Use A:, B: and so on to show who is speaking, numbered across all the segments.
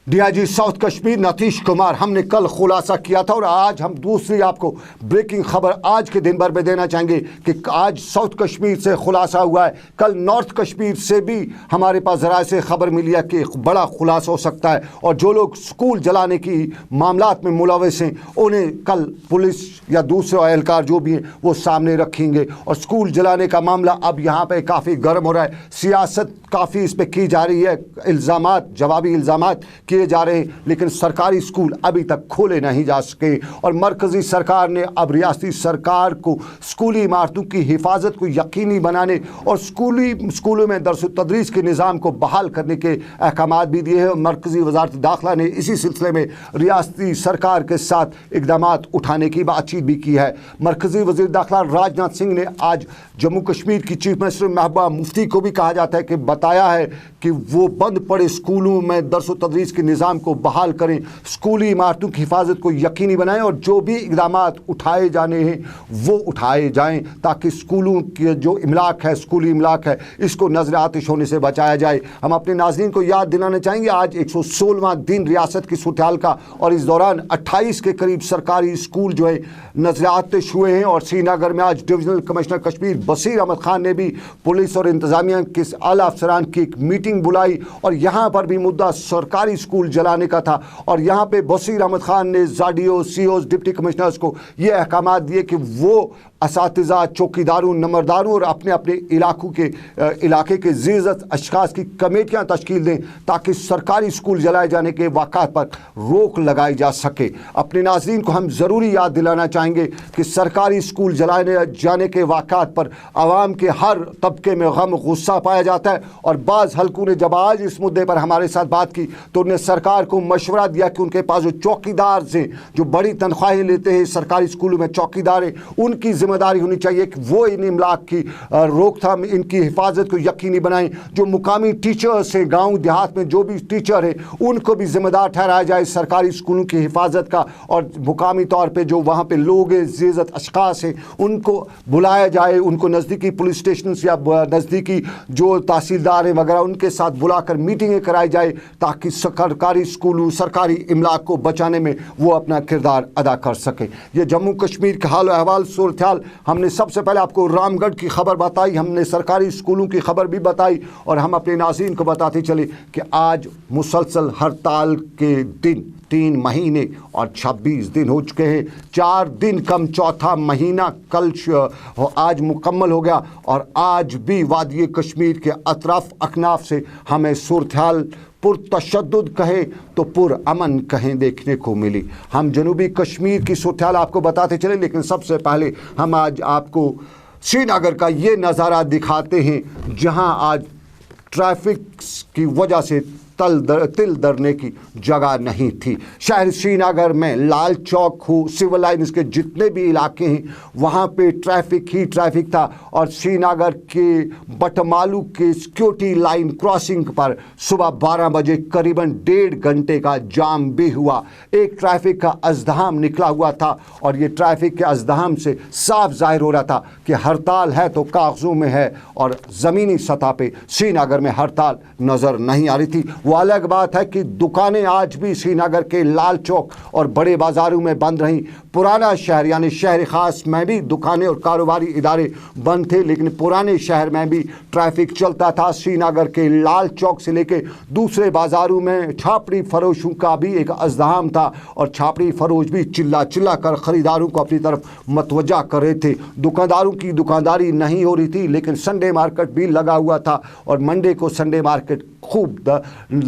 A: DIG south Kashmir Nitish Kumar हमने कल खुलासा किया था और आज हम दूसरी आपको ब्रेकिंग खबर आज के दिन भर में देना चाहेंगे कि आज साउथ कश्मीर से खुलासा हुआ है। कल नॉर्थ कश्मीर से भी हमारे पास ज़राए से खबर मिली है कि एक बड़ा खुलासा हो सकता है और जो लोग स्कूल जलाने की मामलात में मुलविस हैं उन्हें कल पुलिस या दूसरे एहलकार जो भी हैं वो सामने रखेंगे। और स्कूल जलाने का मामला अब यहाँ पे काफ़ी गर्म हो रहा है, सियासत काफ़ी इस पर की जा रही है, इल्ज़ामात जवाबी इल्ज़ामात किए जा रहे हैं, लेकिन सरकारी स्कूल अभी तक खोले नहीं जा सके। और मरकज़ी सरकार ने अब रियासती सरकार को स्कूली इमारतों की हिफाजत को यकीनी बनाने और स्कूलों में दरस तदरीस के निज़ाम को बहाल करने के अहकाम भी दिए हैं। और मरकज़ी वज़ारत दाखिला ने इसी सिलसिले में रियासती सरकार के साथ इक़दाम उठाने की बातचीत भी की है। मरकज़ी वज़ीर दाखिला राजनाथ सिंह ने आज जम्मू कश्मीर की चीफ मिनिस्टर महबूबा मुफ्ती को भी कहा जाता है कि बताया है कि वो बंद पड़े स्कूलों में दरस तदरीस के निज़ाम को बहाल करें, स्कूली इमारतों की हिफाजत को यकीनी बनाएं और जो भी इक़दाम उठाए जाने हैं वो उठाए जाएं ताकि स्कूलों के जो इमलाक है, स्कूली इमलाक है, इसको नज़र आतिश होने से बचाया जाए। हम अपने नाज़रीन को याद दिलाना चाहेंगे आज 116वां दिन रियासत की सूरत-ए-हाल का और इस दौरान 28 के करीब सरकारी स्कूल जो है नज़र आतिश हुए हैं। और श्रीनगर में आज डिविजनल कमिश्नर कश्मीर बसीर अहमद खान ने भी पुलिस और इंतज़ामिया के आला अफसरान की एक मीटिंग बुलाई और यहाँ पर भी मुद्दा सरकारी स्कूल जलाने का था। और यहाँ पे बसीर अहमद खान ने ज़ाडियो सीओज डिप्टी कमिश्नर्स को ये अहकाम दिए कि वो असातिज़ा, चौकीदारों, नंबरदारों और अपने अपने इलाके के ज़ेज़त अशखास की कमेटियाँ तश्कील दें ताकि सरकारी स्कूल जलाए जाने के वाक़ात पर रोक लगाई जा सके। अपने नाज़रीन को हम ज़रूरी याद दिलाना चाहेंगे कि सरकारी स्कूल जलाए जाने के वाक़ात पर आवाम के हर तबके में गम गुस्सा पाया जाता है। और बाज़ हल्कों ने जब आज इस मुद्दे पर हमारे साथ बात की तो उन्हें सरकार को मशवरा दिया कि उनके पास जो चौकीदार हैं, जो बड़ी तनख्वाहें लेते हैं सरकारी स्कूलों में चौकीदार हैं, उनकी जिम्मेदारी होनी चाहिए कि वो इन इमलाक की रोकथाम, इनकी हिफाजत को यकीनी बनाएं। जो मुकामी टीचर्स हैं, गांव देहात में जो भी टीचर हैं, उनको भी जिम्मेदार ठहराया जाए सरकारी स्कूलों की हिफाजत का। और मुकामी तौर पे जो वहाँ पे लोग हैं, ज़ेज़त अशखास हैं, उनको बुलाया जाए, उनको नज़दीकी पुलिस स्टेशन या नज़दीकी जो तहसीलदार हैं वगैरह उनके साथ बुलाकर मीटिंगें कराई जाए ताकि सरकारी स्कूलों, सरकारी इमलाक को बचाने में वो अपना किरदार अदा कर सकें। ये जम्मू कश्मीर का हाल अहवाल सूरत-ए-हाल हमने सबसे पहले आपको रामगढ़ की खबर बताई, हमने सरकारी स्कूलों की खबर भी बताई और हम अपने नाज़रीन को बताते चले कि आज मुसलसल हड़ताल के दिन 3 महीने और 26 दिन हो चुके हैं। 4 दिन कम चौथा महीना कल आज मुकम्मल हो गया और आज भी वादी कश्मीर के अतराफ अकनाफ से हमें सूरत-ए-हाल पुरतशद्दुद कहे तो पुरअमन कहें देखने को मिली। हम जनूबी कश्मीर की सूरत-ए-हाल आपको बताते चले, लेकिन सबसे पहले हम आज आपको श्रीनगर का ये नज़ारा दिखाते हैं जहां आज ट्रैफिक की वजह से तिल धरने की जगह नहीं थी। शहर श्रीनगर में लाल चौक हो, सिविल लाइन्स के जितने भी इलाके हैं वहाँ पे ट्रैफिक ही ट्रैफिक था। और श्रीनगर के बटमालू के सिक्योरिटी लाइन क्रॉसिंग पर सुबह 12 बजे करीबन 1.5 घंटे का जाम भी हुआ। एक ट्रैफिक का अज़्दहाम निकला हुआ था और ये ट्रैफिक के अज़्दहाम से साफ जाहिर हो रहा था कि हड़ताल है तो कागज़ों में है और ज़मीनी सतह पे श्रीनगर में हड़ताल नज़र नहीं आ रही थी। वो अलग बात है कि दुकानें आज भी श्रीनगर के लाल चौक और बड़े बाज़ारों में बंद रहीं। पुराना शहर यानी शहर ख़ास में भी दुकानें और कारोबारी इदारे बंद थे, लेकिन पुराने शहर में भी ट्रैफिक चलता था। श्रीनगर के लाल चौक से लेके दूसरे बाज़ारों में छापड़ी फरोशों का भी एक अज़्दहाम था और छापड़ी फरोश भी चिल्ला चिल्ला कर ख़रीदारों को अपनी तरफ मतवज्जा कर रहे थे। दुकानदारों की दुकानदारी नहीं हो रही थी, लेकिन संडे मार्केट भी लगा हुआ था और मंडे को संडे मार्केट खूब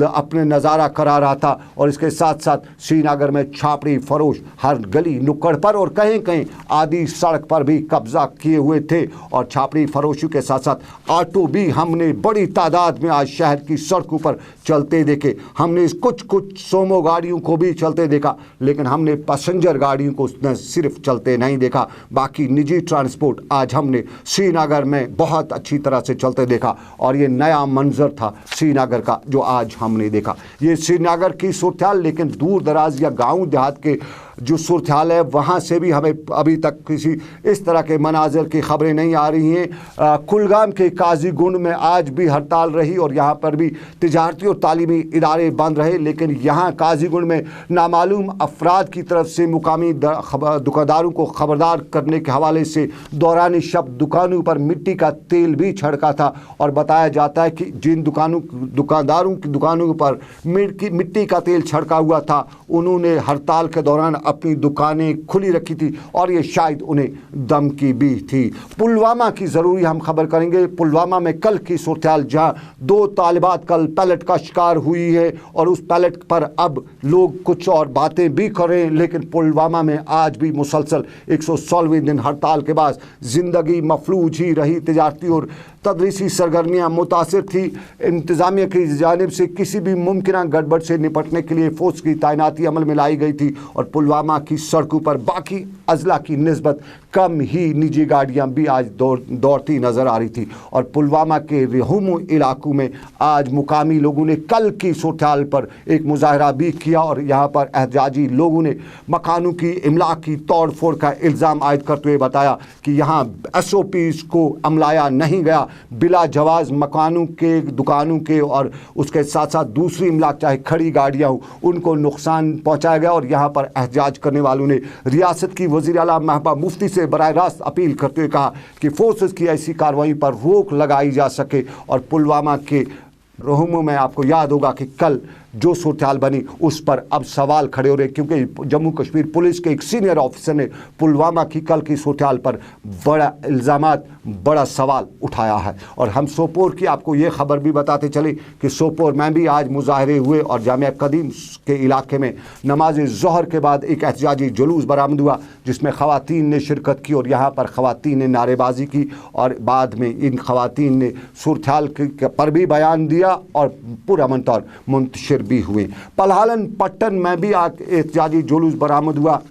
A: अपने नज़ारा करा रहा था। और इसके साथ साथ श्रीनगर में छापड़ी फरोश हर गली नुक्कड़ पर और कहीं कहीं आधी सड़क पर भी कब्जा किए हुए थे। और छापड़ी फरोशों के साथ साथ ऑटो भी हमने बड़ी तादाद में आज शहर की सड़कों पर चलते देखे। हमने कुछ सोमो गाड़ियों को भी चलते देखा, लेकिन हमने पैसेंजर गाड़ियों को सिर्फ चलते नहीं देखा। बाकी निजी ट्रांसपोर्ट आज हमने श्रीनगर में बहुत अच्छी तरह से चलते देखा और ये नया मंजर था श्रीनगर का जो आज हमने देखा। ये श्रीनगर की सूरत-ए-हाल, लेकिन दूर दराज या गाँव देहात के जो सूरत हाल है वहाँ से भी हमें अभी तक किसी इस तरह के मनाजिर की खबरें नहीं आ रही हैं। कुलगाम के काजी गुंड में आज भी हड़ताल रही और यहाँ पर भी तिजारती और तालीमी इदारे बंद रहे, लेकिन यहाँ काजी गुंड में नामालूम अफराद की तरफ से मुकामी दुकानदारों को खबरदार करने के हवाले से दौरान शब दुकानों पर मिट्टी का तेल भी छिड़का था और बताया जाता है कि जिन दुकानदारों की दुकानों पर मिट्टी का तेल छिड़का हुआ था उन्होंने हड़ताल के दौरान अपनी दुकानें खुली रखी थी और ये शायद उन्हें धमकी भी थी। पुलवामा की ज़रूरी हम खबर करेंगे। पुलवामा में कल की सूरत हाल, जहाँ 2 तालिबात कल पैलेट का शिकार हुई है और उस पैलेट पर अब लोग कुछ और बातें भी करें, लेकिन पुलवामा में आज भी मुसलसल 116वें दिन हड़ताल के बाद ज़िंदगी मफलूज ही रही। तिजारती और तदरीसी सरगर्मियाँ मुतासिर थी। इंतज़ामिया की जानिब से किसी भी मुमकिन गड़बड़ से निपटने के लिए फ़ौज की तैनाती अमल में लाई गई थी और पुलवामा की सड़कों पर बाकी अजला की निस्बत कम ही निजी गाड़ियां भी आज दौड़ती नज़र आ रही थी। और पुलवामा के रहूम इलाकों में आज मुकामी लोगों ने कल की सूरत हाल पर एक मुजाहरा भी किया और यहाँ पर एहतजाजी लोगों ने मकानों की इमलाक की तोड़ फोड़ का इल्ज़ाम आयद करते हुए बताया कि यहाँ SOPs को अमलाया नहीं गया, बिला जवाज़ मकानों के, दुकानों के और उसके साथ साथ दूसरी इमलाक चाहे खड़ी गाड़ियाँ हो उनको नुकसान पहुँचाया गया। और यहाँ पर एहतजाज करने वालों ने रियासत की वज़ीर आला महबूबा मुफ्ती से बराह रास्त अपील करते हुए कहा कि फोर्सेस की ऐसी कार्रवाई पर रोक लगाई जा सके। और पुलवामा के रहूमों में आपको याद होगा कि कल जो सूरत हाल बनी उस पर अब सवाल खड़े हो रहे, क्योंकि जम्मू कश्मीर पुलिस के एक सीनियर ऑफिसर ने पुलवामा की कल की सूरत हाल पर बड़ा इल्ज़ामात, बड़ा सवाल उठाया है। और हम सोपोर की आपको ये खबर भी बताते चले कि सोपोर में भी आज मुजाहरे हुए और जामिया कदीम के इलाके में नमाज ज़ोहर के बाद एक एहतजाजी जुलूस बरामद हुआ जिसमें ख़वातीन ने शिरकत की और यहाँ पर ख़वातीन ने नारेबाजी की और बाद में इन ख़वातीन ने सूरत हाल पर भी बयान दिया और पुरअमन तौर मुंतशिर भी हुए। पलहालन पट्टन में भी आज एहतजाजी जुलूस बरामद हुआ।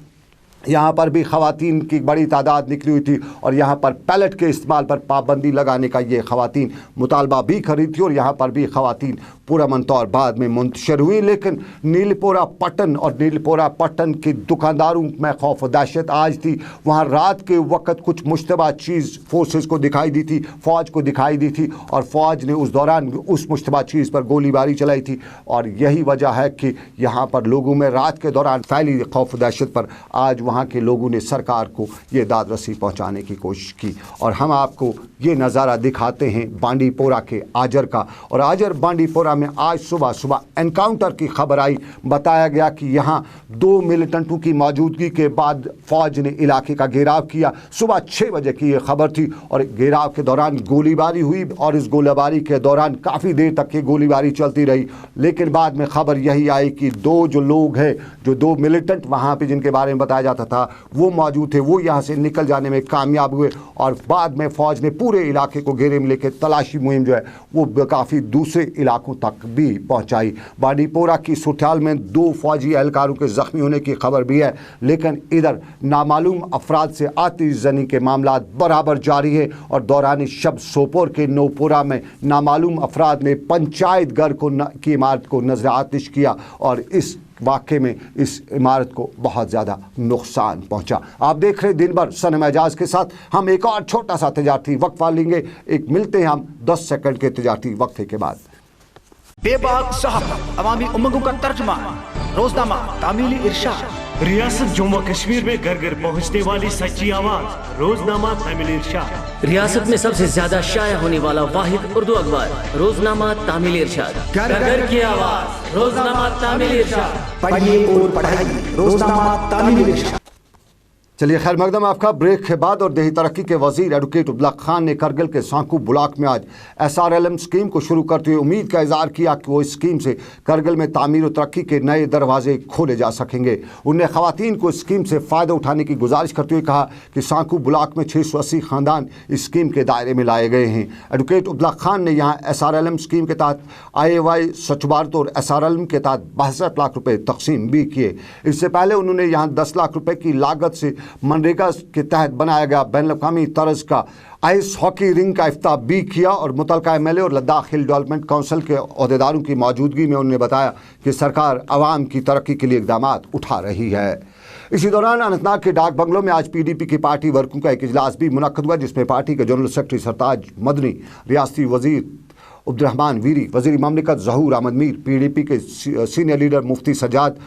A: यहाँ पर भी ख़वातीन की बड़ी तादाद निकली हुई थी और यहाँ पर पैलेट के इस्तेमाल पर पाबंदी लगाने का ये ख़वातीन मुतालबा भी खड़ी थी और यहाँ पर भी ख़वातीन पुरअमन तौर बाद में मुंतशिर हुई। लेकिन नीलपोरा पट्टन और नीलपोरा पट्टन के दुकानदारों में खौफ व दहशत आज थी। वहाँ रात के वक्त कुछ मुश्तबा चीज़ फोर्सेस को दिखाई दी थी, फ़ौज को दिखाई दी थी और फ़ौज ने उस दौरान उस मुश्तबा चीज़ पर गोलीबारी चलाई थी। और यही वजह है कि यहाँ पर लोगों में रात के दौरान फैली खौफ दहशत पर आज वहाँ के लोगों ने सरकार को ये दादरसी पहुँचाने की कोशिश की। और हम आपको ये नज़ारा दिखाते हैं बांडीपोरा के आजर का। और आजर बांडीपोरा में आज सुबह एनकाउंटर की खबर आई। बताया गया कि यहाँ 2 मिलिटेंटों की मौजूदगी के बाद फ़ौज ने इलाके का घेराव किया। सुबह 6 बजे की ये खबर थी और घेराव के दौरान गोलीबारी हुई और इस गोलीबारी के दौरान काफ़ी देर तक ये गोलीबारी चलती रही। लेकिन बाद में खबर यही आई कि 2 जो लोग हैं, जो 2 मिलिटेंट वहाँ पे जिनके बारे में बताया जाता था वो मौजूद थे, वो यहाँ से निकल जाने में कामयाब हुए। और बाद में फ़ौज ने पूरे इलाके को घेरे में लेकर तलाशी मुहिम जो है वो काफ़ी दूसरे इलाकों तक भी पहुँचाई। बांडीपोरा की सूरत हाल में 2 फ़ौजी एहलकारों के ज़ख्मी होने की खबर भी है। लेकिन इधर नामालूम अफराद से आतिशज़नी के मामला बराबर जारी है और दौरान शब सोपोर के नौपुरा में नामालूम अफराद ने पंचायत घर की इमारत को नजर आतिश किया और इस वाक़े में इस इमारत को बहुत ज़्यादा नुकसान पहुंचा। आप देख रहे दिन भर सनम एजाज के साथ। हम एक और छोटा सा तिजारती वक्फा लेंगे, एक मिलते हैं हम 10 सेकंड के तिजारती वक्फे के बाद।
B: बेबाक साहब अवामी उमंगों का तर्जमा, रोजनामा तामीली इरशाद।
C: रियासत जम्मू कश्मीर में घर घर पहुँचने वाली सच्ची आवाज, रोजनामा तामीली इरशाद।
D: रियासत में सबसे ज्यादा शाया होने वाला वाहिद उर्दू अखबार, रोजनामा तामीली इरशाद। घर की आवाज, रोजनामा तामीली इरशाद।
B: पढ़िए और पढ़ाइए, रोजनामा तामीली इरशाद।
A: चलिए खैर मकदम आपका ब्रेक के बाद। और देही तरक्की के वजीर एडवोकेट अब्दुल्ला खान ने करगिल के सांकू ब्लॉक में आज SRLM स्कीम को शुरू करते हुए उम्मीद का इजहार किया कि वो इस स्कीम से करगिल में तामीर और तरक्की के नए दरवाजे खोले जा सकेंगे। उन्होंने ख़वातीन को इस स्कीम से फ़ायदा उठाने की गुजारिश करते हुए कहा कि सांकू ब्लॉक में 680 ख़ानदान इस स्कीम के दायरे में लाए गए हैं। एडवोकेट अब्दुल्ला खान ने यहाँ SRLM स्कीम के तहत IAY स्वच्छ भारत और SRLM के तहत 62 लाख रुपये तकसीम भी किए। इससे पहले उन्होंने यहाँ 10 लाख रुपये की लागत से मनरेगा के तहत बनाया गया बैनुल-अक़वामी तर्ज का आइस हॉकी रिंग का इफ्ताह भी किया। और मुतलका MLA और लद्दाख हिल डेवलपमेंट काउंसिल के अहदेदारों की मौजूदगी में उन्होंने बताया कि सरकार आवाम की तरक्की के लिए इक़दामात उठा रही है। इसी दौरान अनंतनाग के डाक बंगलों में आज PDP की पार्टी वर्कों का एक इजलास भी मुनक्कद हुआ, जिसमें पार्टी के जनरल सेक्रेटरी सरताज मदनी, रियासती वजीर अब्दुर्रहमान वीरी, वजीर ममलिकत ज़हूर अहमद मीर, PDP के सीनियर लीडर मुफ्ती सज्जाद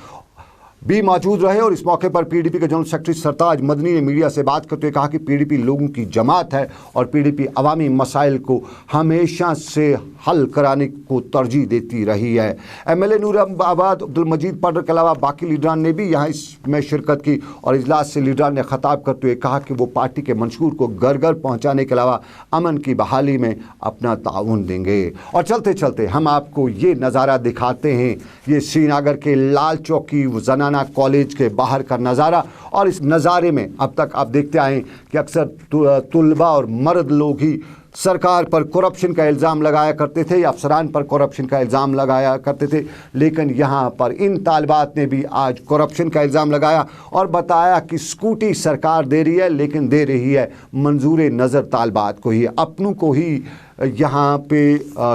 A: भी मौजूद रहे। और इस मौके पर PDP के जनरल सेक्रेटरी सरताज मदनी ने मीडिया से बात करते हुए कहा कि PDP लोगों की जमात है और PDP अवामी मसाइल को हमेशा से हल कराने को तरजीह देती रही है। MLA नूराबाद अब्दुल मजीद पडर के अलावा बाकी लीडरान ने भी यहाँ इसमें शिरकत की और इजलास से लीडरान ने खिताब करते हुए कहा कि वो पार्टी के मंशूर को घर घर पहुँचाने के अलावा अमन की बहाली में अपना ताउन देंगे। और चलते चलते हम आपको ये नज़ारा दिखाते हैं, ये श्रीनगर के लाल चौकी ज़नाना कॉलेज के बाहर का नज़ारा। और इस नज़ारे में अब तक आप देखते आए कि अक्सर तुलबा और मर्द लोग ही सरकार पर करप्शन का इल्ज़ाम लगाया करते थे या अफसरान पर करप्शन का इल्ज़ाम लगाया करते थे, लेकिन यहाँ पर इन तालिबात ने भी आज करप्शन का इल्ज़ाम लगाया और बताया कि स्कूटी सरकार दे रही है, लेकिन दे रही है मंजूर नज़र तालिबात को ही, अपनों को ही यहाँ पे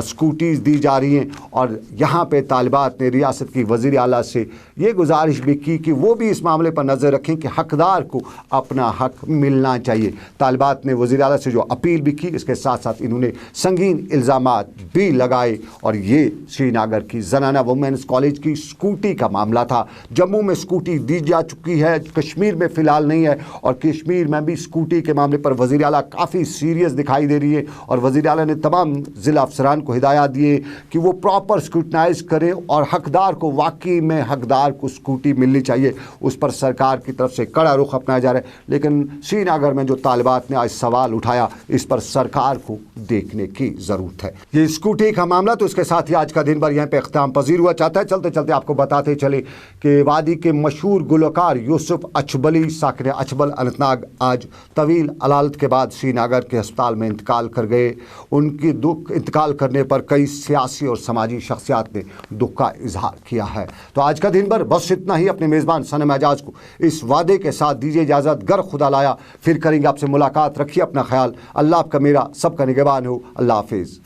A: स्कूटीज़ दी जा रही हैं। और यहाँ पे तालिबात ने रियासत की वज़ीर आला से ये गुजारिश भी की कि वो भी इस मामले पर नज़र रखें कि हकदार को अपना हक मिलना चाहिए। तालिबात ने वज़ीर आला से जो अपील भी की, इसके साथ साथ इन्होंने संगीन इल्ज़ामात भी लगाए। और ये श्रीनगर की ज़नाना वुमेन्स कॉलेज की स्कूटी का मामला था। जम्मू में स्कूटी दी जा चुकी है, कश्मीर में फ़िलहाल नहीं है। और कश्मीर में भी स्कूटी के मामले पर वज़ीर आला काफ़ी सीरियस दिखाई दे रही है और वज़ीर आला तमाम ज़िला अफसरान को हिदायत दिए कि वो प्रॉपर स्क्रूटनाइज करें और हकदार को, वाकई में हकदार को स्कूटी मिलनी चाहिए, उस पर सरकार की तरफ से कड़ा रुख अपनाया जा रहा है। लेकिन श्रीनगर में जो तालिबात ने आज सवाल उठाया, इस पर सरकार को देखने की ज़रूरत है। ये स्कूटी का मामला तो इसके साथ ही आज का दिन भर यहाँ पे इख्तिताम पजीर हुआ। चाहता है चलते चलते आपको बताते चले कि वादी के मशहूर गुलकार यूसुफ अचबली साकिन अचबल अनंतनाग आज तवील अलालत के बाद श्रीनगर के अस्पताल में इंतकाल कर गए। उनकी दुख इंतकाल करने पर कई सियासी और समाजी शख्सियात ने दुख का इजहार किया है। तो आज का दिन भर बस इतना ही। अपने मेज़बान सनम एजाज को इस वादे के साथ दीजिए इजाज़त, गर खुदा लाया फिर करेंगे आपसे मुलाकात। रखिए अपना ख्याल। अल्लाह आपका मेरा सबका निगहबान हो। अल्लाह हाफिज़।